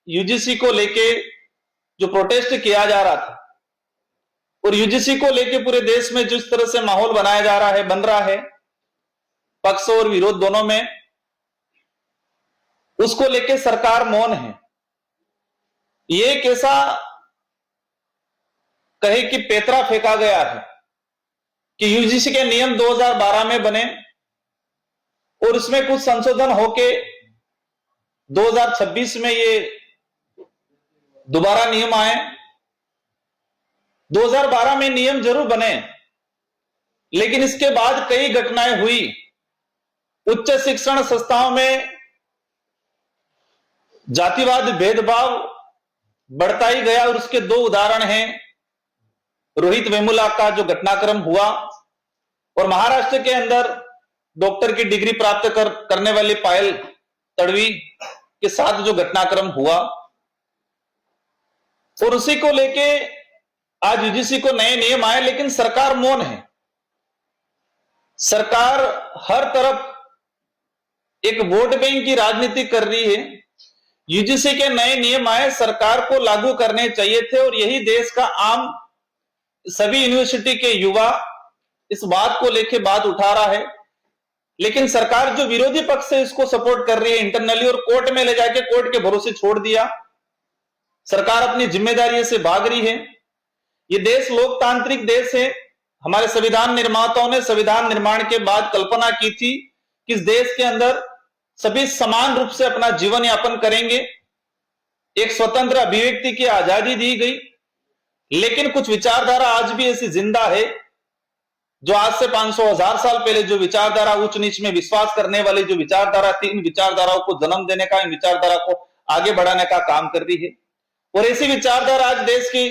UGC को लेके जो प्रोटेस्ट किया जा रहा था और यूजीसी को लेके पूरे देश में जिस तरह से माहौल बनाया जा रहा है, बन रहा है, पक्ष और विरोध दोनों में, उसको लेके सरकार मौन है। ये एक ऐसा कहे कि पेतरा फेंका गया है कि यूजीसी के नियम 2012 में बने और उसमें कुछ संशोधन होके 2026 में ये दोबारा नियम आए। 2012 में नियम जरूर बने, लेकिन इसके बाद कई घटनाएं हुई। उच्च शिक्षण संस्थाओं में जातिवाद भेदभाव बढ़ता ही गया और उसके दो उदाहरण हैं। रोहित वेमुला का जो घटनाक्रम हुआ और महाराष्ट्र के अंदर डॉक्टर की डिग्री प्राप्त करने वाली पायल तड़वी के साथ जो घटनाक्रम हुआ, और उसी को लेके आज यूजीसी को नए नियम आए, लेकिन सरकार मौन है। सरकार हर तरफ एक वोट बैंक की राजनीति कर रही है। यूजीसी के नए नियम आए, सरकार को लागू करने चाहिए थे और यही देश का आम सभी यूनिवर्सिटी के युवा इस बात को लेके बात उठा रहा है, लेकिन सरकार जो विरोधी पक्ष से इसको सपोर्ट कर रही है इंटरनली और कोर्ट में ले जाके कोर्ट के भरोसे छोड़ दिया। सरकार अपनी जिम्मेदारी से भाग रही है। ये देश लोकतांत्रिक देश है। हमारे संविधान निर्माताओं ने संविधान निर्माण के बाद कल्पना की थी कि इस देश के अंदर सभी समान रूप से अपना जीवन यापन करेंगे, एक स्वतंत्र अभिव्यक्ति की आजादी दी गई। लेकिन कुछ विचारधारा आज भी ऐसी जिंदा है जो आज से 500,000 साल पहले जो विचारधारा उच्च नीच में विश्वास करने वाली जो विचारधारा थी, इन विचारधाराओं को जन्म देने का, इन विचारधारा को आगे बढ़ाने का काम कर रही है। और ऐसी विचारधारा आज देश की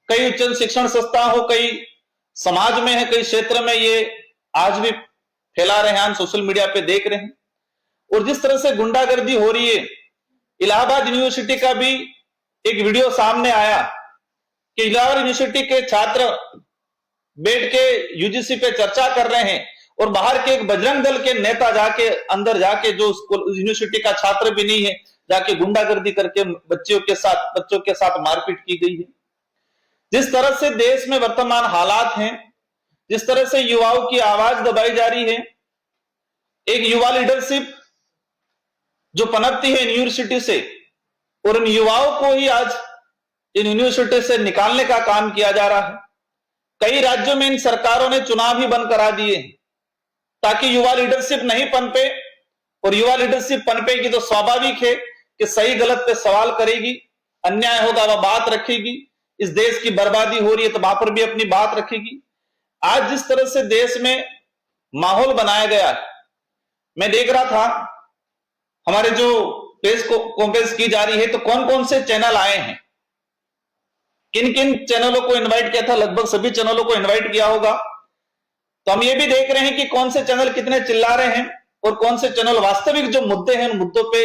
कई उच्च शिक्षण संस्था हो, कई समाज में है, कई क्षेत्र में ये आज भी फैला रहे हैं, हम सोशल मीडिया पे देख रहे हैं। और जिस तरह से गुंडागर्दी हो रही है, इलाहाबाद यूनिवर्सिटी का भी एक वीडियो सामने आया कि इलाहाबाद यूनिवर्सिटी के छात्र बैठ के यूजीसी पे चर्चा कर रहे हैं और बाहर के एक बजरंग दल के नेता जाके अंदर जाके, जो यूनिवर्सिटी का छात्र भी नहीं है, जाके गुंडागर्दी करके बच्चों के साथ मारपीट की गई है। जिस तरह से देश में वर्तमान हालात हैं, जिस तरह से युवाओं की आवाज दबाई जा रही है, एक युवा लीडरशिप जो पनपती है यूनिवर्सिटी से, और इन युवाओं को ही आज इन यूनिवर्सिटी से निकालने का काम किया जा रहा है। कई राज्यों में इन सरकारों ने चुनाव ही बंद करा दिए ताकि युवा लीडरशिप नहीं पनपे, और युवा लीडरशिप पनपेगी तो स्वाभाविक है कि सही गलत पे सवाल करेगी, अन्याय होगा वह बात रखेगी, इस देश की बर्बादी हो रही है तो वहां पर भी अपनी बात रखेगी। आज जिस तरह से देश में माहौल बनाया गया है, मैं देख रहा था हमारे जो प्रेस कॉन्फ्रेंस की जा रही है तो कौन कौन से चैनल आए हैं, किन किन चैनलों को इनवाइट किया था, लगभग सभी चैनलों को इनवाइट किया होगा। तो हम ये भी देख रहे हैं कि कौन से चैनल कितने चिल्ला रहे हैं और कौन से चैनल वास्तविक जो मुद्दे हैं उन मुद्दों पे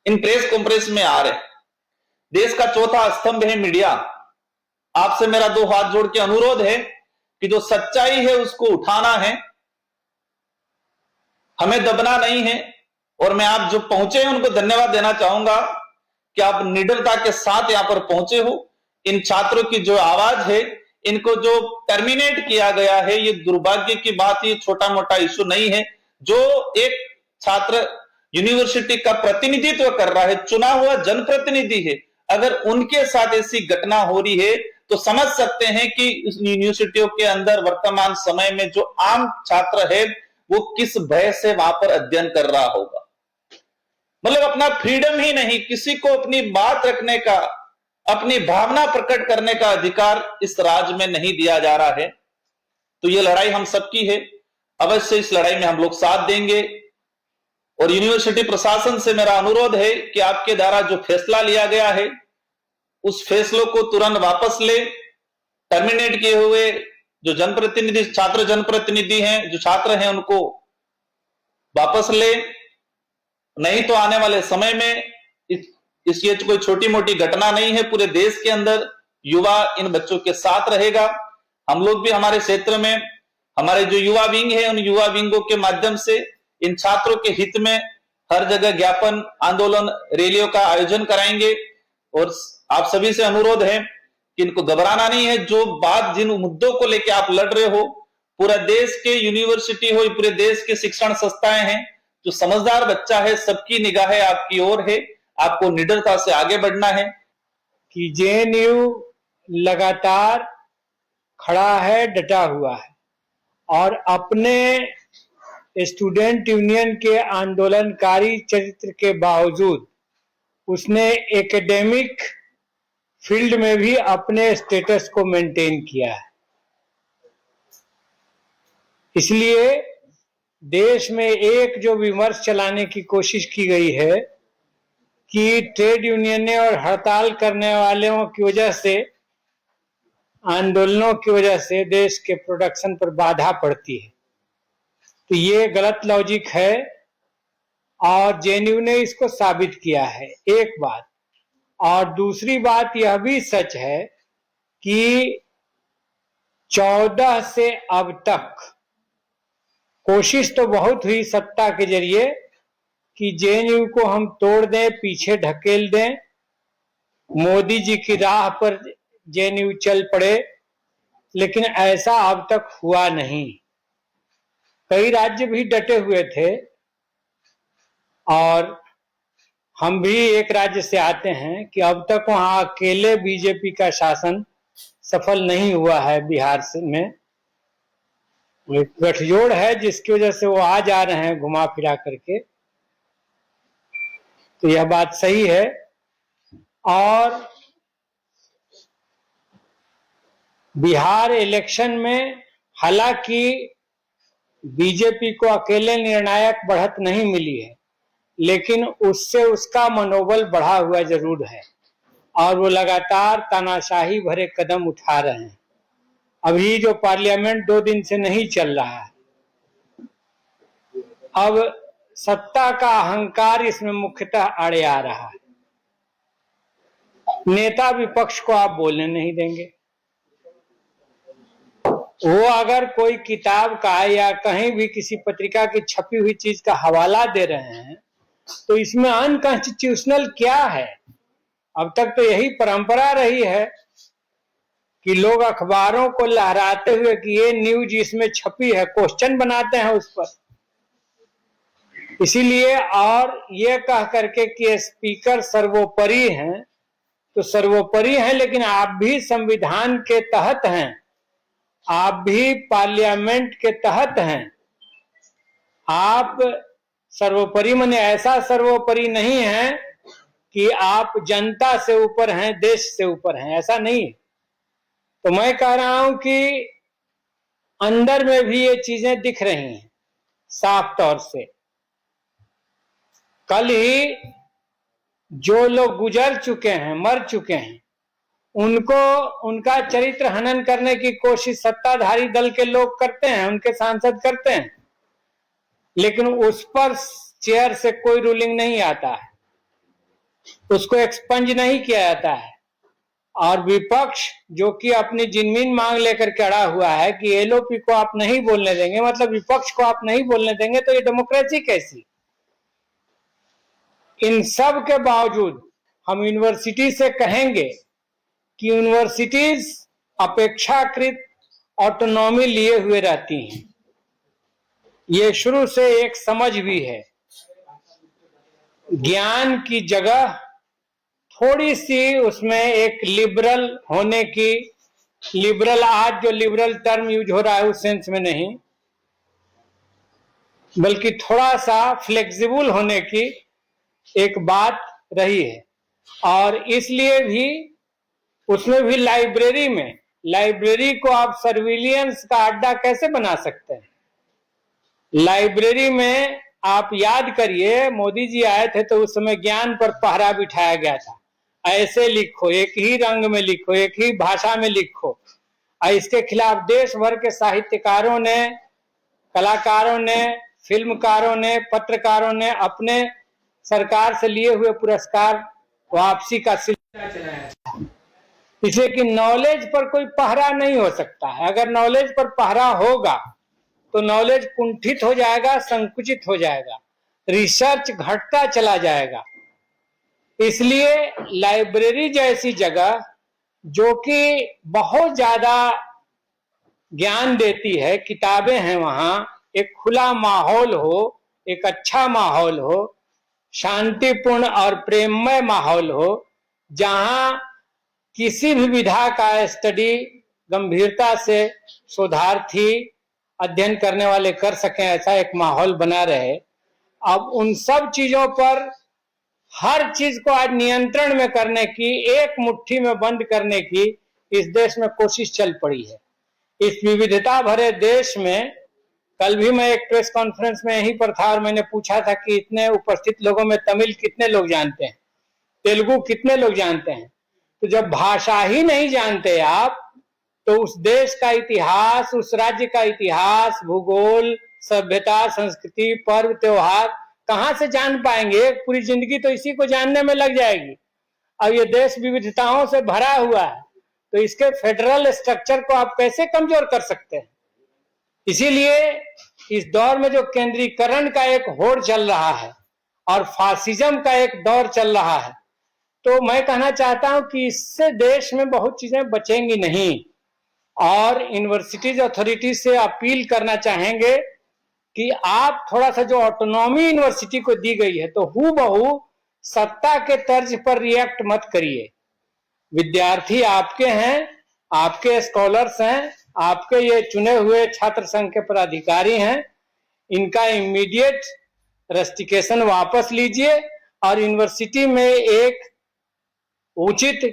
इन प्रेस कॉन्फ्रेंस में आ रहे हैं। देश का चौथा स्तंभ है मीडिया। आपसे मेरा दो हाथ जोड़ के अनुरोध है कि जो सच्चाई है उसको उठाना है, हमें दबना नहीं है। और मैं आप जो पहुंचे हैं उनको धन्यवाद देना चाहूंगा कि आप निडरता के साथ यहां पर पहुंचे हो। इन छात्रों की जो आवाज है, इनको जो टर्मिनेट किया गया है, ये दुर्भाग्य की बात, ये छोटा मोटा इश्यू नहीं है। जो एक छात्र यूनिवर्सिटी का प्रतिनिधित्व कर रहा है, चुना हुआ जनप्रतिनिधि है, अगर उनके साथ ऐसी घटना हो रही है तो समझ सकते हैं कि इस यूनिवर्सिटियों के अंदर वर्तमान समय में जो आम छात्र है वो किस भय से वहां पर अध्ययन कर रहा होगा। मतलब अपना फ्रीडम ही नहीं, किसी को अपनी बात रखने का, अपनी भावना प्रकट करने का अधिकार इस राज्य में नहीं दिया जा रहा है। तो ये लड़ाई हम सबकी है, अवश्य इस लड़ाई में हम लोग साथ देंगे। और यूनिवर्सिटी प्रशासन से मेरा अनुरोध है कि आपके द्वारा जो फैसला लिया गया है उस फैसलों को तुरंत वापस ले। टर्मिनेट किए हुए जो जनप्रतिनिधि, छात्र जनप्रतिनिधि हैं, जो छात्र हैं, उनको वापस ले, नहीं तो आने वाले समय में ये कोई छोटी मोटी घटना नहीं है। पूरे देश के अंदर युवा इन बच्चों के साथ रहेगा। हम लोग भी हमारे क्षेत्र में हमारे जो युवा विंग है, उन युवा विंगों के माध्यम से इन छात्रों के हित में हर जगह ज्ञापन, आंदोलन, रैलियों का आयोजन कराएंगे। और आप सभी से अनुरोध है कि इनको घबराना नहीं है। जो बात, जिन मुद्दों को लेकर आप लड़ रहे हो, पूरा देश के यूनिवर्सिटी हो, पूरे देश के शिक्षण संस्थाएं हैं, जो समझदार बच्चा है, सबकी निगाहें आपकी ओर है। आपको निडरता से आगे बढ़ना है कि जेएनयू लगातार खड़ा है, डटा हुआ है और अपने स्टूडेंट यूनियन के आंदोलनकारी चरित्र के बावजूद उसने एकेडमिक फील्ड में भी अपने स्टेटस को मेंटेन किया है। इसलिए देश में एक जो विमर्श चलाने की कोशिश की गई है कि ट्रेड यूनियनें और हड़ताल करने वालों की वजह से, आंदोलनों की वजह से देश के प्रोडक्शन पर बाधा पड़ती है, तो ये गलत लॉजिक है और जेएनयू ने इसको साबित किया है, एक बात। और दूसरी बात यह भी सच है कि 14 से अब तक कोशिश तो बहुत हुई सत्ता के जरिए कि जेएनयू को हम तोड़ दें, पीछे ढकेल दें, मोदी जी की राह पर जेएनयू चल पड़े, लेकिन ऐसा अब तक हुआ नहीं। कई राज्य भी डटे हुए थे और हम भी एक राज्य से आते हैं कि अब तक वहां अकेले बीजेपी का शासन सफल नहीं हुआ है। बिहार से में एक गठजोड़ है जिसकी वजह से वो आ जा रहे हैं घुमा फिरा करके, तो यह बात सही है। और बिहार इलेक्शन में हालांकि बीजेपी को अकेले निर्णायक बढ़त नहीं मिली है, लेकिन उससे उसका मनोबल बढ़ा हुआ जरूर है और वो लगातार तानाशाही भरे कदम उठा रहे हैं। अभी जो पार्लियामेंट 2 दिन से नहीं चल रहा है, अब सत्ता का अहंकार इसमें मुख्यतः आड़े आ रहा है। नेता विपक्ष को आप बोलने नहीं देंगे। वो अगर कोई किताब का या कहीं भी किसी पत्रिका की छपी हुई चीज का हवाला दे रहे हैं तो इसमें अनकॉन्स्टिट्यूशनल क्या है? अब तक तो यही परंपरा रही है कि लोग अखबारों को लहराते हुए कि ये न्यूज इसमें छपी है, क्वेश्चन बनाते हैं उस पर। इसीलिए और ये कह करके कि स्पीकर सर्वोपरि हैं, तो सर्वोपरि हैं, लेकिन आप भी संविधान के तहत हैं, आप भी पार्लियामेंट के तहत हैं। आप सर्वोपरि माने ऐसा सर्वोपरि नहीं है कि आप जनता से ऊपर हैं, देश से ऊपर हैं, ऐसा नहीं है। तो मैं कह रहा हूं कि अंदर में भी ये चीजें दिख रही हैं साफ तौर से। कल ही जो लोग गुजर चुके हैं, मर चुके हैं, उनको उनका चरित्र हनन करने की कोशिश सत्ताधारी दल के लोग करते हैं, उनके सांसद करते हैं, लेकिन उस पर चेयर से कोई रूलिंग नहीं आता है, उसको एक्सपंज नहीं किया जाता है। और विपक्ष जो कि अपनी जिनमीन मांग लेकर के अड़ा हुआ है कि एलओपी को आप नहीं बोलने देंगे, मतलब विपक्ष को आप नहीं बोलने देंगे, तो ये डेमोक्रेसी कैसी? इन सब के बावजूद हम यूनिवर्सिटी से कहेंगे कि यूनिवर्सिटीज अपेक्षाकृत ऑटोनॉमी लिए हुए रहती हैं। ये शुरू से एक समझ भी है। ज्ञान की जगह थोड़ी सी उसमें एक लिबरल होने की, लिबरल आज जो लिबरल टर्म यूज हो रहा है उस सेंस में नहीं, बल्कि थोड़ा सा फ्लेक्सिबल होने की एक बात रही है। और इसलिए भी उसमें भी लाइब्रेरी को आप सर्विलियंस का अड्डा कैसे बना सकते हैं? लाइब्रेरी में आप याद करिए, मोदी जी आए थे तो उस समय ज्ञान पर पहरा बिठाया गया था। ऐसे लिखो, एक ही रंग में लिखो, एक ही भाषा में लिखो। इसके खिलाफ देश भर के साहित्यकारों ने, कलाकारों ने, फिल्मकारों ने, पत्रकारों ने अपने सरकार से लिए हुए पुरस्कार वापसी का सिलसिला चलाया था। इसलिए कि नॉलेज पर कोई पहरा नहीं हो सकता है। अगर नॉलेज पर पहरा होगा तो नॉलेज कुंठित हो जाएगा, संकुचित हो जाएगा। रिसर्च घटता चला जाएगा। इसलिए लाइब्रेरी जैसी जगह जो कि बहुत ज्यादा ज्ञान देती है, किताबें हैं वहां, एक खुला माहौल हो, एक अच्छा माहौल हो, शांतिपूर्ण और प्रेममय माहौल हो, जहां किसी भी विधा का स्टडी गंभीरता से शोधार्थी अध्ययन करने वाले कर सकें, ऐसा एक माहौल बना रहे। अब उन सब चीजों पर हर चीज को आज नियंत्रण में करने की, एक मुट्ठी में बंद करने की इस देश में कोशिश चल पड़ी है। इस विविधता भरे देश में कल भी मैं एक प्रेस कॉन्फ्रेंस में यहीं पर था और मैंने पूछा था कि इतने उपस्थित लोगों में तमिल कितने लोग जानते हैं, तेलुगु कितने लोग जानते हैं। तो जब भाषा ही नहीं जानते आप, तो उस देश का इतिहास, उस राज्य का इतिहास, भूगोल, सभ्यता, संस्कृति, पर्व, त्योहार कहां से जान पाएंगे? पूरी जिंदगी तो इसी को जानने में लग जाएगी। अब ये देश विविधताओं से भरा हुआ है, तो इसके फेडरल स्ट्रक्चर को आप कैसे कमजोर कर सकते हैं? इसीलिए इस दौर में जो केंद्रीकरण का एक होड़ चल रहा है और फासिज्म का एक दौर चल रहा है, तो मैं कहना चाहता हूं कि इससे देश में बहुत चीजें बचेंगी नहीं। और यूनिवर्सिटीज अथॉरिटी से अपील करना चाहेंगे कि आप थोड़ा सा जो ऑटोनॉमी यूनिवर्सिटी को दी गई है, तो हूबहू सत्ता के तर्ज पर रिएक्ट मत करिए। विद्यार्थी आपके हैं, आपके स्कॉलर्स हैं, आपके ये चुने हुए छात्र संघ के पदाधिकारी हैं। इनका इमीडिएट रस्टिकेशन वापस लीजिए और यूनिवर्सिटी में एक उचित